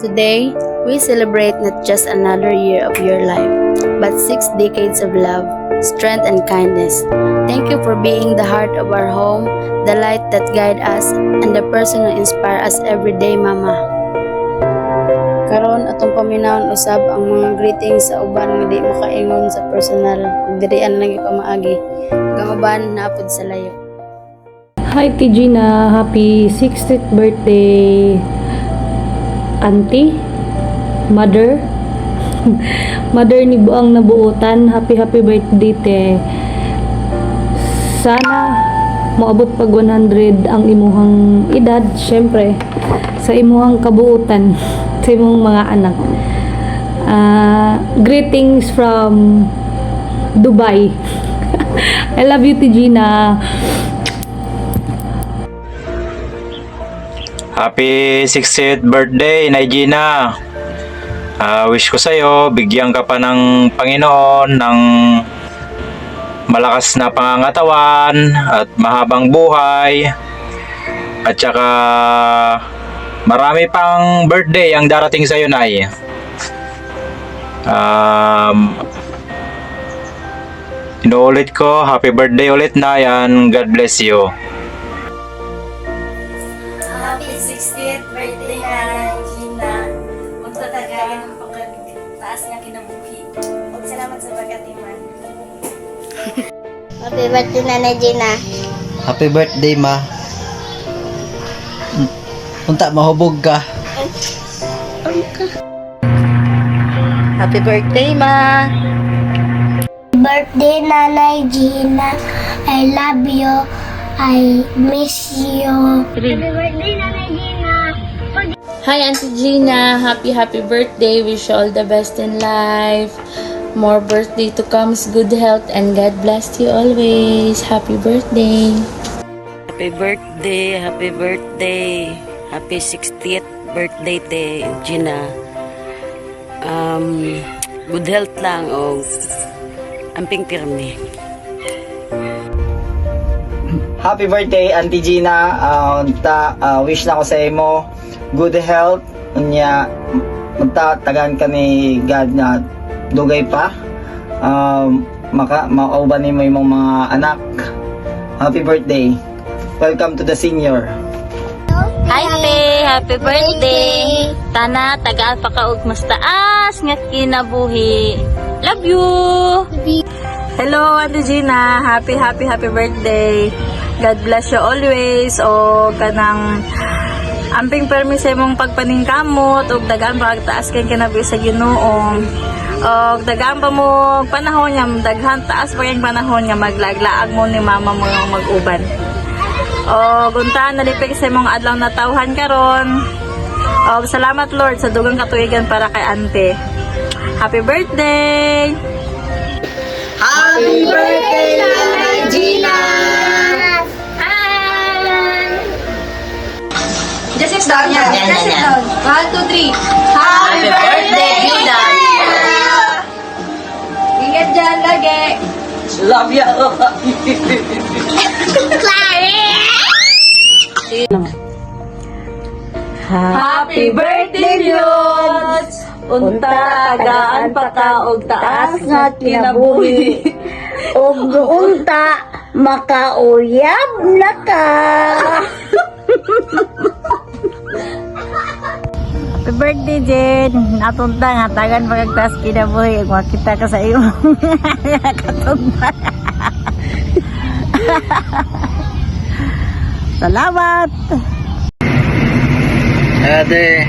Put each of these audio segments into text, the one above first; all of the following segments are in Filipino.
Today, we celebrate not just another year of your life, but 6 decades of love, strength, and kindness. Thank you for being the heart of our home, the light that guides us, and the person who inspires us every day, Mama. Karon atong paminawon usab ang mga greetings sa uban nga di makaingon sa personal ug dirian lang ipamaagi. Ang uban naapod sa layo. Hi Gina, happy 60th birthday auntie, mother mother ni buang nabuutan. Happy birthday te. Sana moabot pag 100 ang imuhang edad, syempre sa imuhang kabuutan sa imong mga anak. Greetings from Dubai. I love you Gina. Happy 60th birthday, Nay Gina. Wish ko sa'yo, bigyan ka pa ng Panginoon ng malakas na pangangatawan at mahabang buhay. At saka marami pang birthday ang darating sa'yo, Nay. Inuulit ko, happy birthday ulit, Nay, and God bless you. Happy 60th birthday na Gina. Magtatagayan ang pagkataas na kinabuhi. Salamat sa pagkatiman. Happy birthday na Gina. Happy birthday, ma. Unta mahubog ka. Happy birthday, ma. Birthday Nanay Gina. I love you. I miss you. Happy birthday, Nanay Gina. Hi Auntie Gina, happy birthday. Wish you all the best in life. More birthday to come, good health, and God bless you always. Happy birthday. Happy birthday, happy birthday. Happy 60th birthday te Gina. Good health lang o amping pirmi. Happy birthday, Auntie Gina. Wish na ko sa imo good health. Unya, magtatagan ka ni God na dugay pa. Mauban ni mo imong mga anak. Happy birthday. Welcome to the senior. Hi, Te. Happy birthday. Tana, tagaan pa ka og mas taas nga kinabuhi. Love you. Hello, Ate Gina. Happy birthday. God bless you always. O kanang amping permise mong pagpaningkamot o dagaan pagtaas kay kinabuhi sa Ginoo. O dagaan pa mo panahon niya, daghan taas pa yung panahon niya, maglaglaag mo ni mama mo yung mag-uban. O guntaan nalipig sa mong adlaw na tawhan karon. O salamat Lord sa dugang katuigan para kay Ante. Happy birthday! Happy birthday, Nanay Gina! Just sit down yan. Just sit down. 1, 2, 3. Happy birthday, Gina! Ingat dyan lagi. Love ya. Happy birthday, Dios! Unta tagaan pa ka og taas nga kinabuhi. Og unta makauyab na ka. Happy birthday, Jen! Natunta nga tagan pagkagtaas kinabuhi. Ug makita ka sa iyo. Katugma. Salamat! Ate,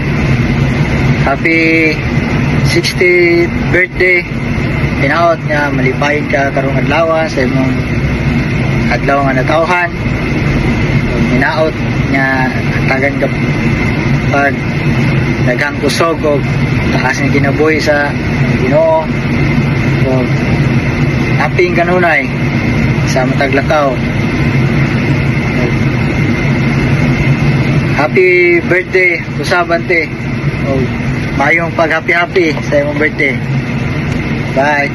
happy 60th birthday. Pinaot nga malipayin ka karong adlaw sa imong adlaw nga natawhan. Pinaot nga tagan ka pag daghang kusog og taas nga kinabuhi sa Ginoo. So, aping kanunay sa matag lakaw. Happy birthday, usabante. Oh, mayong pag-happy sa imong birthday. Bye.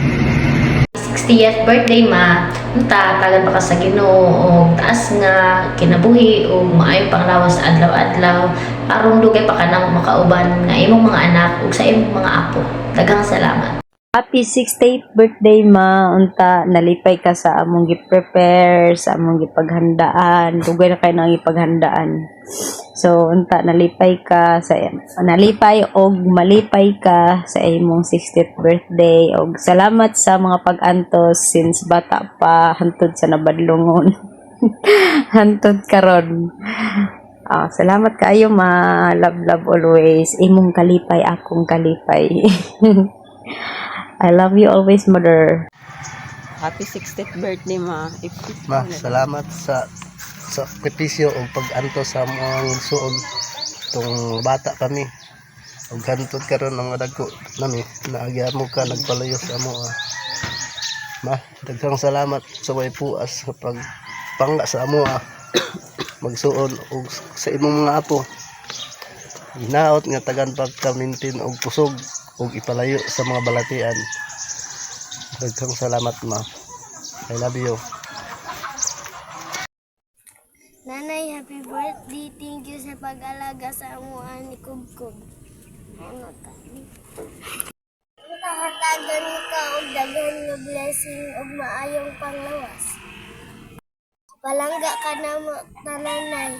60th birthday, Ma. unta tagan pa ka sa Ginoo og taas nga kinabuhi ug maayo panglawas sa adlaw-adlaw aron dugay pa kanang makauban nga imong mga anak ug sa imong mga apo. Daghang salamat. Happy 68th birthday, ma. Unta, nalipay ka sa among gi-prepare, sa among gipaghandaan. Dugay na kayo nang ipaghandaan. So, unta, nalipay og malipay ka sa imong 60th birthday. Og salamat sa mga pag-antos since bata pa, hantod sa nabadlongon. Hantod karon. Salamat kayo, ma. Love always. Imong kalipay, akong kalipay. I love you always, mother. Happy 60th birthday, ma. Ma, salamat sa sakripisyo o pag-anto sa mga suon itong bata kami. Ug hantod karon ang dagko nami naagya mo ka nagpalayo sa amo. Ma, daghang salamat sa way puas sa pagpangga sa amo magsuon og sa imong mga apo. Ginaot nga tagan pagka-maintain og kusog ug ipalayo sa mga balatian. Daghang salamat, ma. I love you. Nanay, happy birthday. Thank you sa pag-alaga sa amuan ni Kubkub. Ano ka? Kahatagan ka og daghan nga blessing ug maayong panglawas. Palangga ka na mo, nanay.